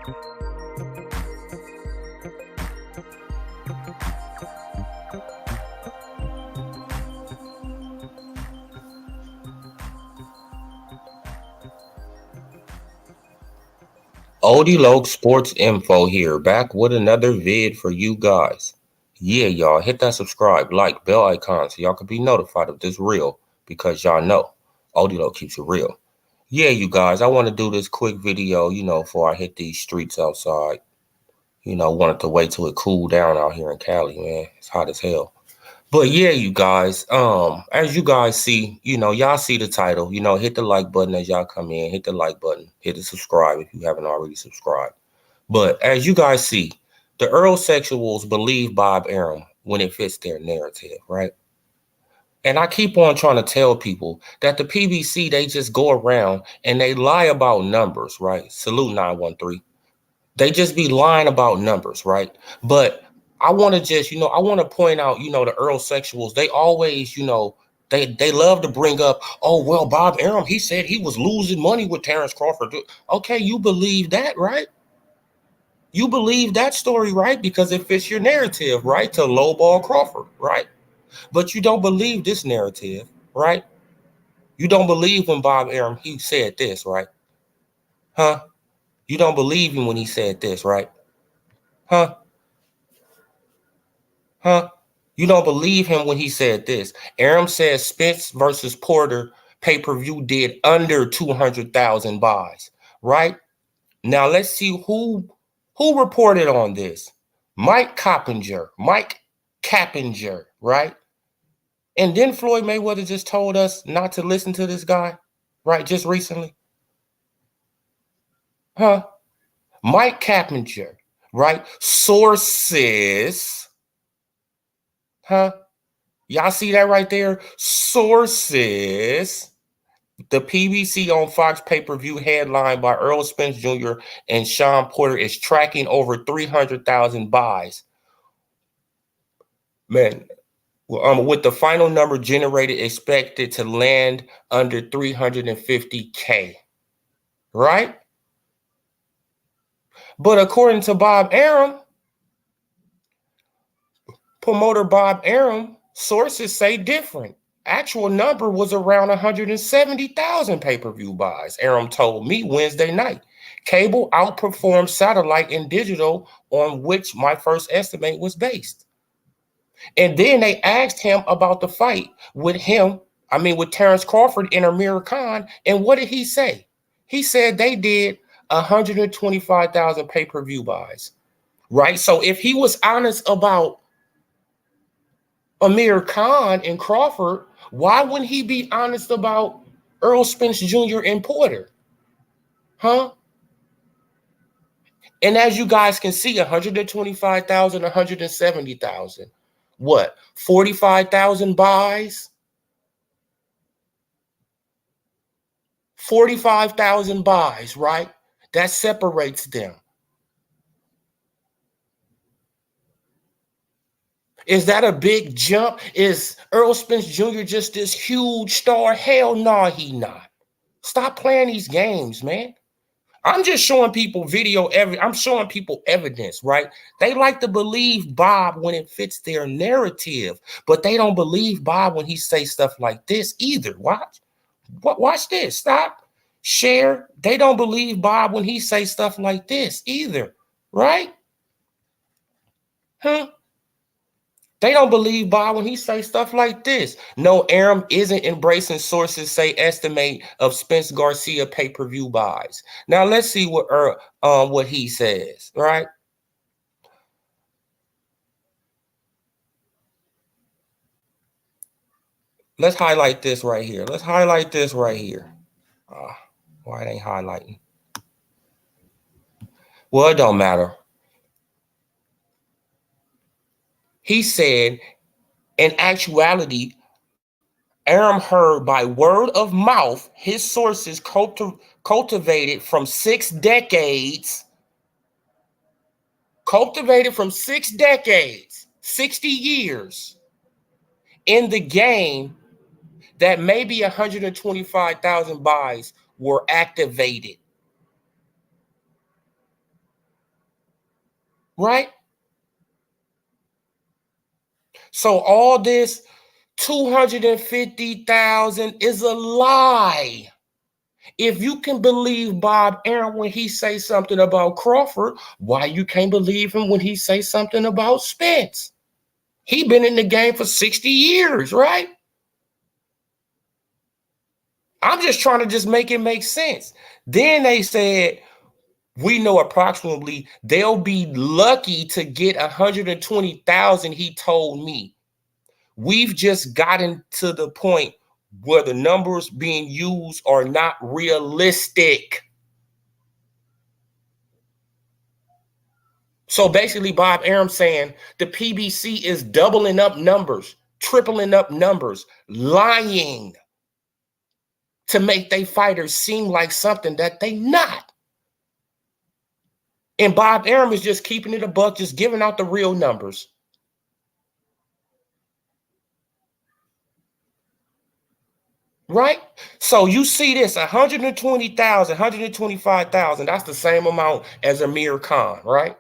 Odie Sports Info here, back with another vid for you guys. Yeah, y'all, hit that subscribe, like, bell icon so y'all can be notified of this reel because y'all know Odie keeps it real. Yeah, you guys, I want to do this quick video, before I hit these streets outside. Wanted to wait till it cooled down out here in Cali, man. It's hot as hell. But yeah, you guys, as you guys see, y'all see the title, hit the like button as y'all come in, hit the like button, hit the subscribe if you haven't already subscribed. But as you guys see, the ErrolSexuals believe Bob Arum when it fits their narrative, right? And I keep on trying to tell people that the PBC, they just go around and they lie about numbers, right? Salute 913. They just be lying about numbers, right? But I want to just, I want to point out, the ErrolSexuals, they always, they love to bring up, oh, well, Bob Arum, he said he was losing money with Terrence Crawford. Okay, you believe that, right? You believe that story, right? Because it fits your narrative, right? To lowball Crawford, right? But you don't believe this narrative, right? You don't believe when Bob Arum, he said this, right? Huh? You don't believe him when he said this, right? Huh? Huh? You don't believe him when he said this. Arum says Spence versus Porter pay-per-view did under 200,000 buys, right? Now let's see who reported on this. Mike Cappinger, right? And then Floyd Mayweather just told us not to listen to this guy, right? Just recently. Huh? Mike Cappinger, right? Sources. Huh? Y'all see that right there? Sources. The PBC on Fox pay-per-view headline by Errol Spence Jr. and Sean Porter is tracking over 300,000 buys. Man, with the final number generated expected to land under 350K, right? But according to Bob Arum, promoter Bob Arum, sources say different. Actual number was around 170,000 pay-per-view buys, Arum told me Wednesday night. Cable outperformed satellite and digital, on which my first estimate was based. And then they asked him about the fight with Terrence Crawford and Amir Khan. And what did he say? He said they did 125,000 pay-per-view buys, right? So if he was honest about Amir Khan and Crawford, why wouldn't he be honest about Errol Spence Jr. and Porter? Huh? And as you guys can see, 125,000, 170,000. What? 45,000 buys? 45,000 buys, right? That separates them. Is that a big jump? Is Errol Spence Jr. just this huge star? Hell no, he not. Stop playing these games, man. I'm just showing people I'm showing people evidence, right? They like to believe Bob when it fits their narrative, but they don't believe Bob when he says stuff like this either. Watch this. Stop. Share. They don't believe Bob when he says stuff like this either, right? Huh? They don't believe Bob when he says stuff like this. No, Arum isn't embracing sources say estimate of Spence Garcia pay-per-view buys. Now let's see what he says, right? Let's highlight this right here. Let's highlight this right here. Why it ain't highlighting? Well, it don't matter. He said, in actuality, Arum heard by word of mouth his sources cultivated from 6 decades. Cultivated from 6 decades, 60 years in the game, that maybe 125,000 buys were activated. right? So all this 250,000 is a lie. If you can believe Bob Arum when he say something about Crawford, why you can't believe him when he say something about Spence? He been in the game for 60 years, right? I'm just trying to just make it make sense. Then they said, we know approximately they'll be lucky to get 120,000, he told me. We've just gotten to the point where the numbers being used are not realistic. So basically, Bob Arum saying the PBC is doubling up numbers, tripling up numbers, lying to make their fighters seem like something that they not. And Bob Arum is just keeping it a buck, just giving out the real numbers. Right? So you see this 120,000, 125,000, that's the same amount as Amir Khan, right?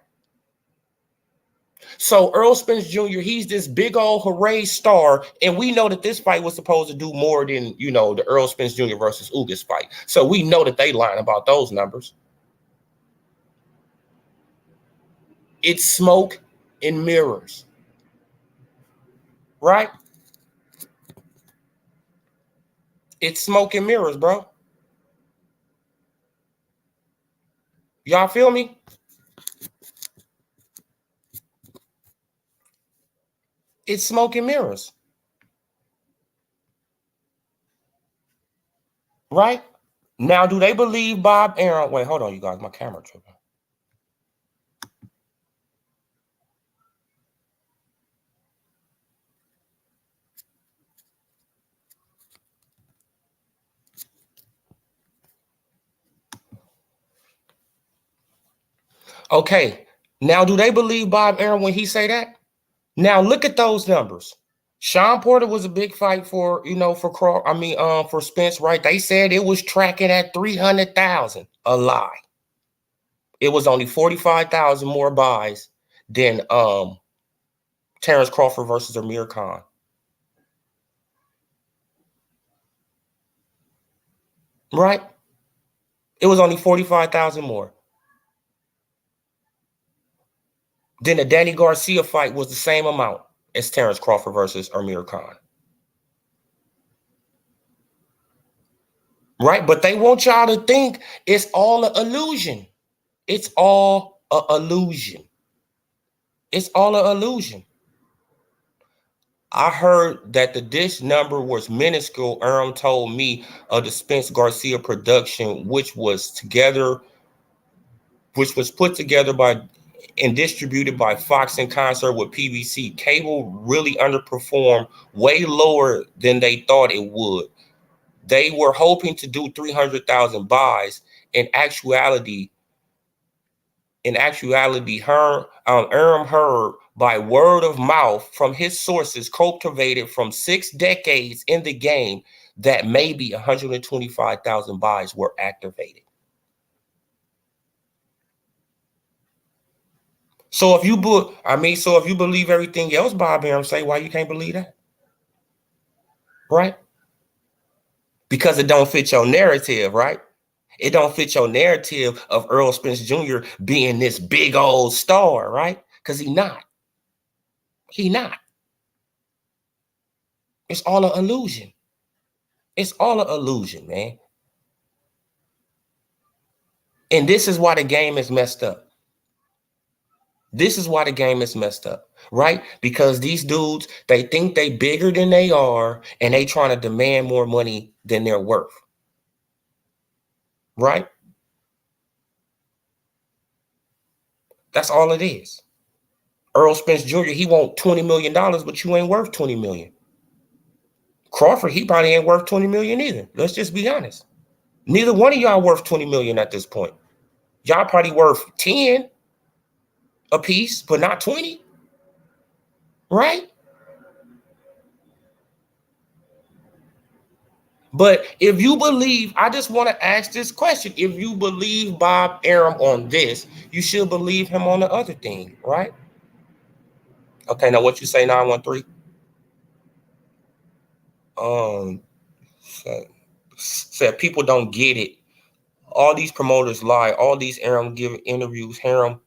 So Errol Spence Jr., he's this big old hooray star, and we know that this fight was supposed to do more than, the Errol Spence Jr. versus Ugas fight. So we know that they lying about those numbers. It's smoke and mirrors, right? It's smoke and mirrors, bro. Y'all feel me? It's smoke and mirrors, right? Now, do they believe Bob Arum? Wait, hold on, you guys. My camera tripping. Okay. Now, do they believe Bob Arum when he say that? Now, look at those numbers. Sean Porter was a big fight for, for Spence, right? They said it was tracking at 300,000. A lie. It was only 45,000 more buys than Terrence Crawford versus Amir Khan. Right? It was only 45,000 more. Then the Danny Garcia fight was the same amount as Terrence Crawford versus Amir Khan. Right? But they want y'all to think it's all an illusion. It's all an illusion. It's all an illusion. I heard that the dish number was minuscule. Arum told me of the Spence Garcia production, which was put together by and distributed by Fox in concert with PBC. Cable really underperformed, way lower than they thought it would. They were hoping to do 300,000 buys. In actuality, Arum heard by word of mouth from his sources cultivated from 6 decades in the game that maybe 125,000 buys were activated. So if you believe everything else Bob Arum say, why you can't believe that? Right? Because it don't fit your narrative, right? It don't fit your narrative of Errol Spence Jr. being this big old star, right? Because he not. He not. It's all an illusion. It's all an illusion, man. And this is why the game is messed up. This is why the game is messed up, right? Because these dudes, they think they bigger than they are, and they trying to demand more money than they're worth. Right? That's all it is. Errol Spence Jr., he want $20 million, but you ain't worth $20 million. Crawford, he probably ain't worth $20 million either. Let's just be honest. Neither one of y'all worth $20 million at this point. Y'all probably worth 10 a piece, but not 20. Right? But if you believe, I just want to ask this question. If you believe Bob Arum on this, you should believe him on the other thing, right? Okay, now what you say, 913? Um, said people don't get it. All these promoters lie. All these Arum give interviews. Arum,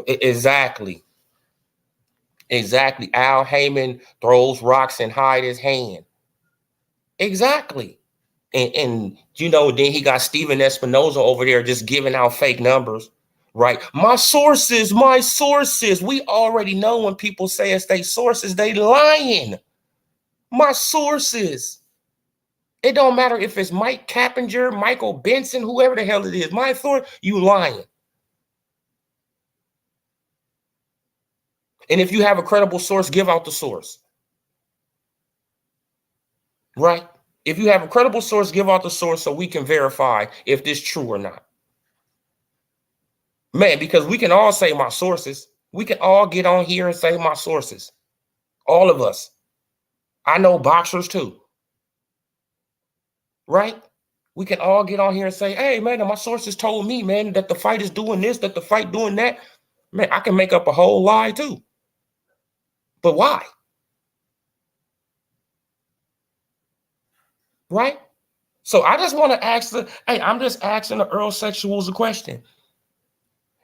exactly. Exactly. Al Heyman throws rocks and hide his hand. Exactly. And you know, then he got Steven Espinoza over there just giving out fake numbers, right? My sources, my sources. We already know when people say it's they sources, they lying. My sources. It don't matter if it's Mike Cappinger, Michael Benson, whoever the hell it is. My authority, you lying. And if you have a credible source, give out the source. Right? If you have a credible source, give out the source so we can verify if this is true or not. Man, because we can all say my sources. We can all get on here and say my sources. All of us. I know boxers too. Right? We can all get on here and say, hey, man, my sources told me, man, that the fight is doing this, that the fight doing that. Man, I can make up a whole lie too. But why? Right? So I just want to ask I'm just asking the ErrolSexuals a question.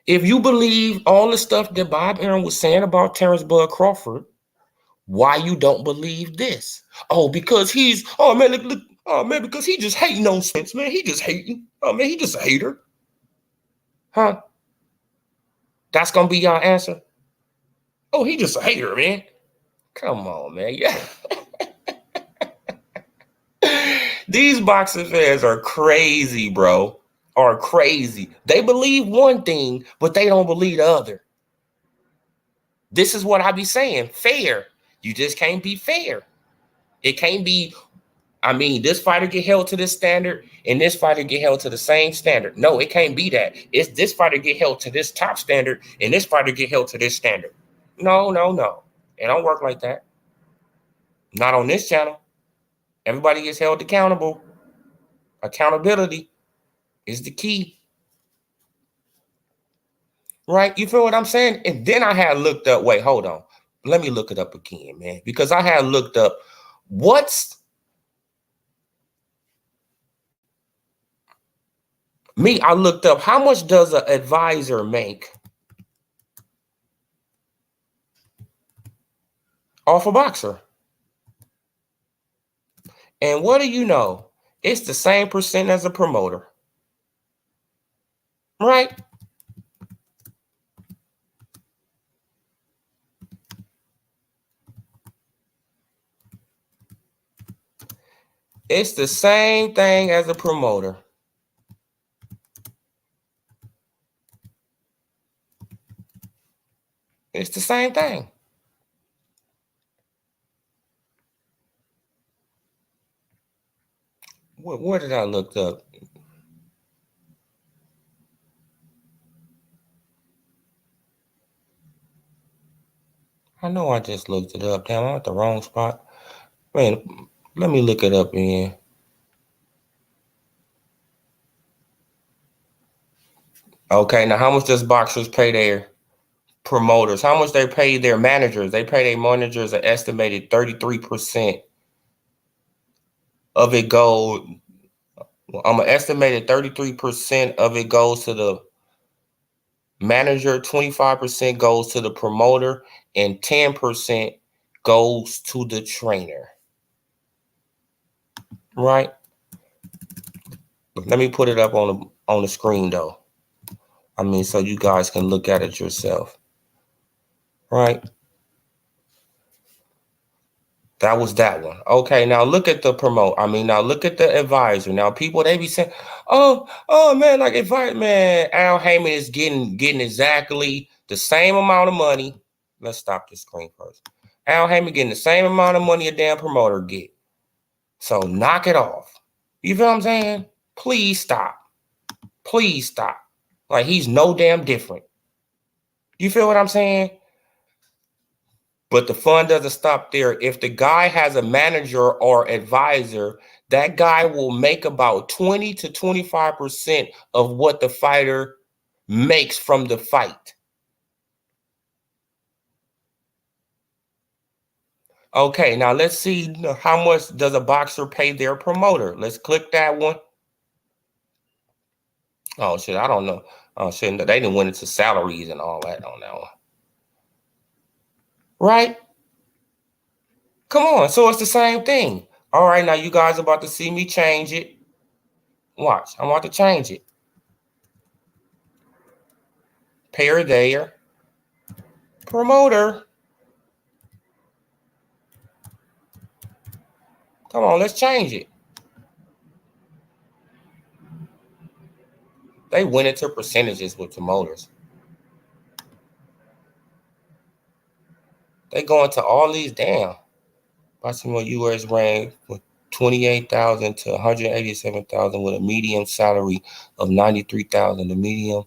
If you believe all the stuff that Bob Arum was saying about Terrence Bud Crawford, why you don't believe this? Oh, because oh man, look, oh man, because he just hating on Spence, man. He just hating. Oh man, he just a hater. Huh? That's gonna be your answer? Oh, he just a hater, man. Come on, man. Yeah. These boxing fans are crazy, bro. Are crazy. They believe one thing, but they don't believe the other. This is what I be saying. Fair. You just can't be fair. It can't be, I mean, this fighter get held to this standard and this fighter get held to the same standard. No, it can't be that. It's this fighter get held to this top standard and this fighter get held to this standard. No, no, no. It don't work like that. Not on this channel. Everybody gets held accountable. Accountability is the key. Right? You feel what I'm saying? And then I had looked up, wait, hold on. Let me look it up again, man. Because I had looked up what's me. I looked up how much does an advisor make off a boxer? And what do you know? It's the same percent as a promoter. Right? It's the same thing as a promoter. It's the same thing. What did I look up? I know I just looked it up. Damn, I'm at the wrong spot. Man, let me look it up again. Okay, now how much does boxers pay their promoters? How much they pay their managers? They pay their managers an estimated 33% of it goes. I'm an estimated 33% of it goes to the manager, 25% goes to the promoter, and 10% goes to the trainer. Right? Let me put it up on the screen though. I mean, so you guys can look at it yourself. Right? That was that one. Okay, now look at the promote. I mean, now look at the advisor. Now people they be saying, oh man, like advisor, man, Al Heyman is getting exactly the same amount of money. Let's stop the screen first. Al Heyman getting the same amount of money a damn promoter get. So knock it off. You feel what I'm saying? Please stop. Please stop. Like he's no damn different. You feel what I'm saying? But the fun doesn't stop there. If the guy has a manager or advisor that guy will make about 20 to 25% of what the fighter makes from the fight. Okay, now let's see how much does a boxer pay their promoter. Let's click that one. Oh shit, I don't know. Oh shit, they didn't went into salaries and all that on that one. Right? Come on, so it's the same thing. All right, now you guys are about to see me change it. Watch, I'm about to change it. Pair their promoter. Come on, let's change it. They went into percentages with promoters. They go into all these damn. Baltimore US rank with 28,000 to 187,000 with a medium salary of 93,000. The medium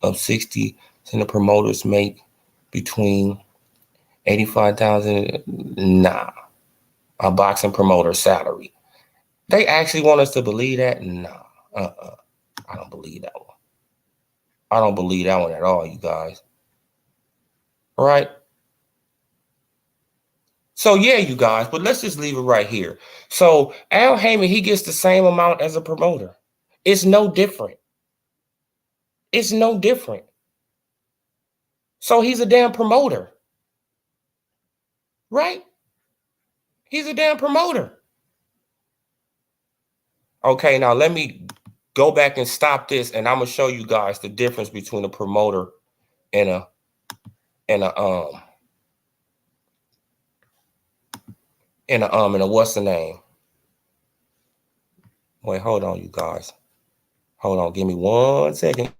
of 60, and the promoters make between 85,000. Nah, a boxing promoter salary. They actually want us to believe that? Nah, I don't believe that one. I don't believe that one at all, you guys. All right? So yeah, you guys, but let's just leave it right here. So Al Heyman, he gets the same amount as a promoter. It's no different. It's no different. So he's a damn promoter. Right? He's a damn promoter. Okay, now let me go back and stop this, and I'm gonna show you guys the difference between a promoter and a what's the name? Wait, hold on, you guys. Hold on, give me 1 second.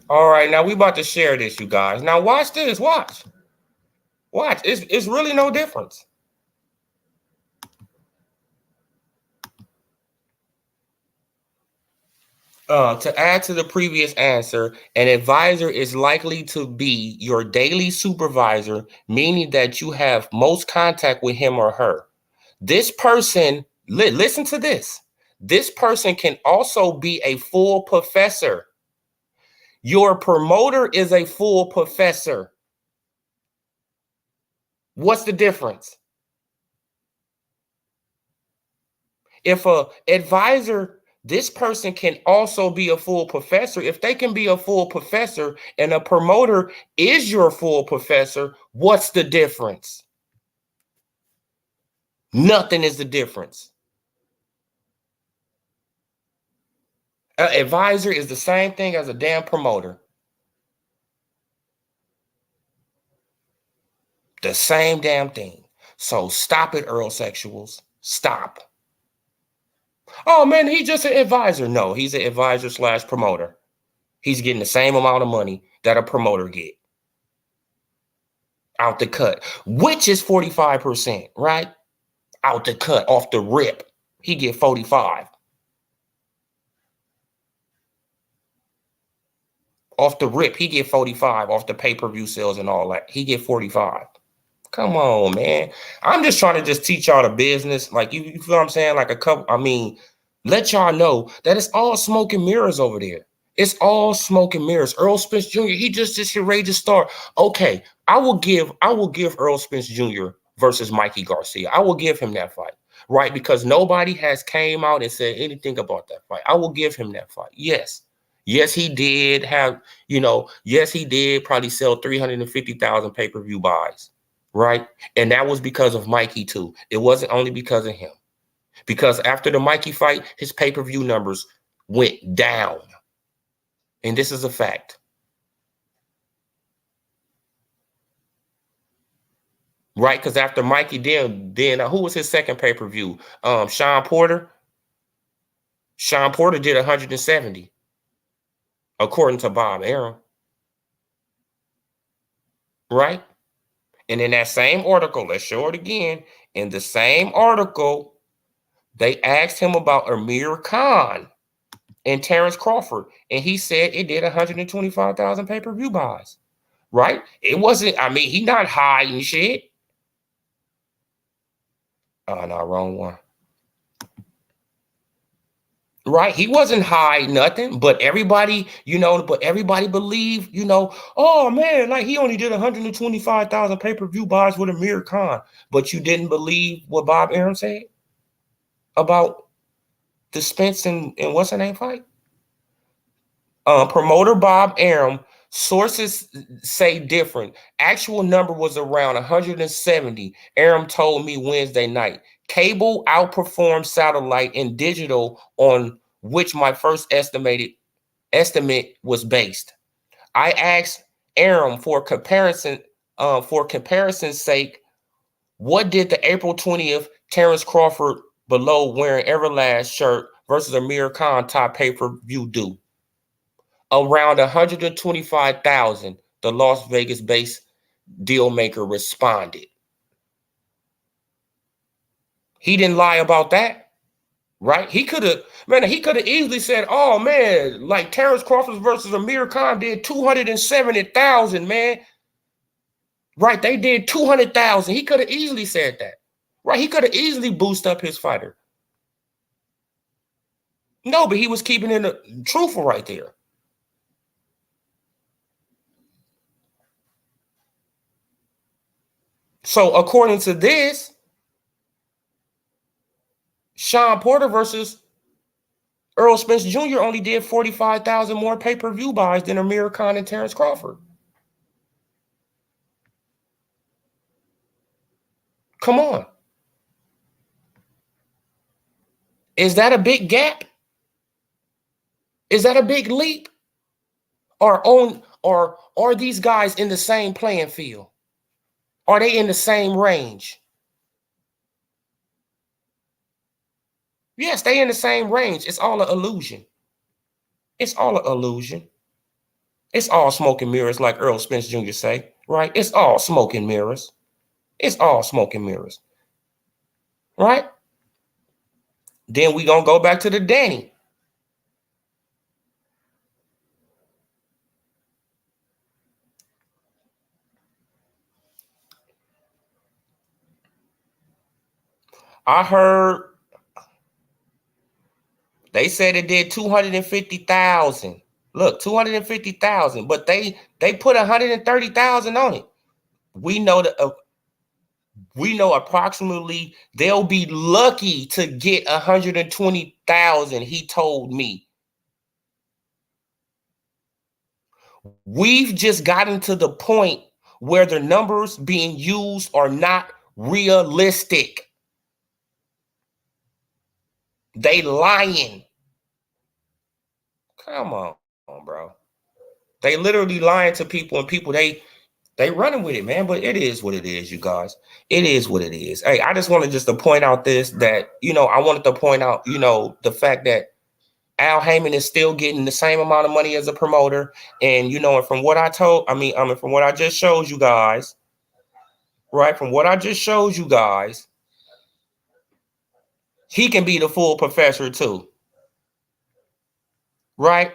All right, now we about to share this, you guys. Now watch this. Watch. It's really no difference. To add to the previous answer, an advisor is likely to be your daily supervisor, meaning that you have most contact with him or her. This person, listen to this. This person can also be a full professor. Your promoter is a full professor. What's the difference? If a advisor, this person can also be a full professor. If they can be a full professor and a promoter is your full professor, what's the difference? Nothing is the difference. An advisor is the same thing as a damn promoter. The same damn thing. So stop it, ErrolSexuals. Stop. Oh man, he's just an advisor. No, he's an advisor / promoter. He's getting the same amount of money that a promoter get out the cut, which is 45%, right? Out the cut, off the rip. He get 45. Off the rip, he get 45 off the pay-per-view sales and all that. He get 45. Come on, man. I'm just trying to just teach y'all the business. Like, you feel what I'm saying? Like let y'all know that it's all smoke and mirrors over there. It's all smoke and mirrors. Errol Spence Jr., he just this ready to start. Okay, I will give Errol Spence Jr. versus Mikey Garcia. I will give him that fight, right? Because nobody has came out and said anything about that fight. I will give him that fight. Yes. Yes, he did have, yes, he did probably sell 350,000 pay-per-view buys. Right? And that was because of Mikey too. It wasn't only because of him. Because after the Mikey fight, his pay-per-view numbers went down. And this is a fact. Right? Because after Mikey, then who was his second pay-per-view? Sean Porter. Sean Porter did 170, according to Bob Arum. Right? And in that same article, let's show it again. In the same article, they asked him about Amir Khan and Terrence Crawford, and he said it did 125,000 pay-per-view buys. Right? It wasn't, I mean, he not hiding shit. Oh, no, wrong one. Right? He wasn't hiding nothing, but everybody, believed, oh man, like he only did 125,000 pay-per-view buys with Amir Khan. But you didn't believe what Bob Arum said about the Spence and what's her name fight? Promoter Bob Arum, sources say different. Actual number was around 170. Arum told me Wednesday night. Cable outperformed satellite and digital, on which my first estimate was based. I asked Arum for comparison's sake, what did the April 20th Terrence Crawford below wearing Everlast shirt versus Amir Khan top pay-per-view do? Around 125,000, the Las Vegas-based deal maker responded. He didn't lie about that, right? He could have easily said, oh man, like Terrence Crawford versus Amir Khan did 270,000, man. Right, they did 200,000. He could have easily said that. Right, he could have easily boosted up his fighter. No, but he was keeping it truthful right there. So according to this, Sean Porter versus Errol Spence Jr. only did 45,000 more pay-per-view buys than Amir Khan and Terrence Crawford. Come on. Is that a big gap? Is that a big leap? Or are these guys in the same playing field? Are they in the same range? Yes, they in the same range. It's all an illusion. It's all an illusion. It's all smoke and mirrors, like Errol Spence Jr. say, right? It's all smoke and mirrors. It's all smoke and mirrors. Right? Then we gonna go back to the Danny. I heard they said it did 250,000. Look, 250,000, but they put 130,000 on it. We know that we know approximately they'll be lucky to get 120,000. He told me. We've just gotten to the point where the numbers being used are not realistic. They lying. Come on, bro. They literally lying to people, and people they running with it, man. But it is what it is, you guys. It is what it is. Hey, I just wanted to point out this, that I wanted to point out, the fact that Al Heyman is still getting the same amount of money as a promoter, and and from what from what I just showed you guys, right? From what I just showed you guys, he can be the full professor too, right?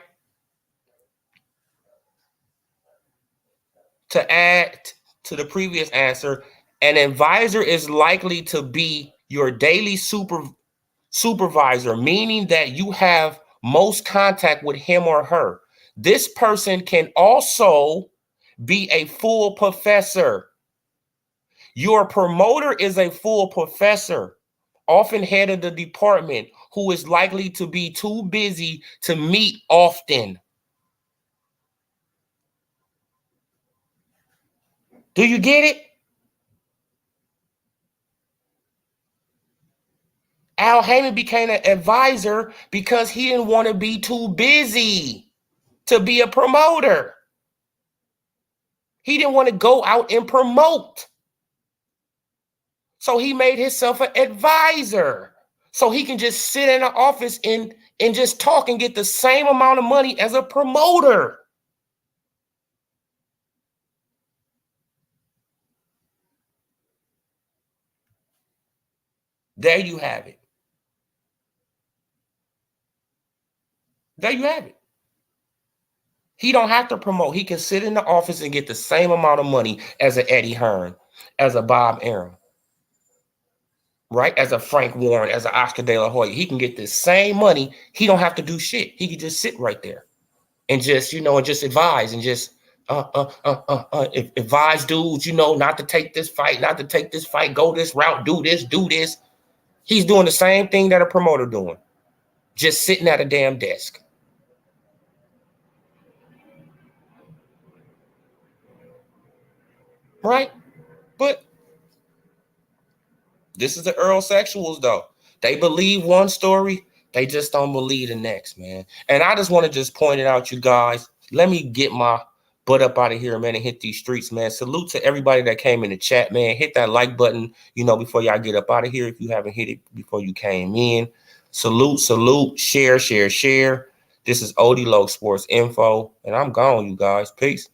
To add to the previous answer, an advisor is likely to be your daily supervisor, meaning that you have most contact with him or her. This person can also be a full professor. Your promoter is a full professor, often head of the department, who is likely to be too busy to meet often. Do you get it? Al Heyman became an advisor because he didn't want to be too busy to be a promoter. He didn't want to go out and promote. So he made himself an advisor. So he can just sit in the office and and just talk and get the same amount of money as a promoter. There you have it. There you have it. He don't have to promote. He can sit in the office and get the same amount of money as an Eddie Hearn, as a Bob Arum, right? As a Frank Warren, as an Oscar De La Hoya. He can get the same money. He don't have to do shit. He can just sit right there and just, and just advise and just advise dudes, not to take this fight, go this route, do this, do this. He's doing the same thing that a promoter doing, just sitting at a damn desk. Right? But this is the ErrolSexuals, though. They believe one story, they just don't believe the next, man. And I just want to just point it out, you guys. Let me get my butt up out of here, man, and hit these streets, man. Salute to everybody that came in the chat, man. Hit that like button, before y'all get up out of here if you haven't hit it before you came in. Salute, salute, share, share, share. This is OD Low Sports Info, and I'm gone, you guys. Peace.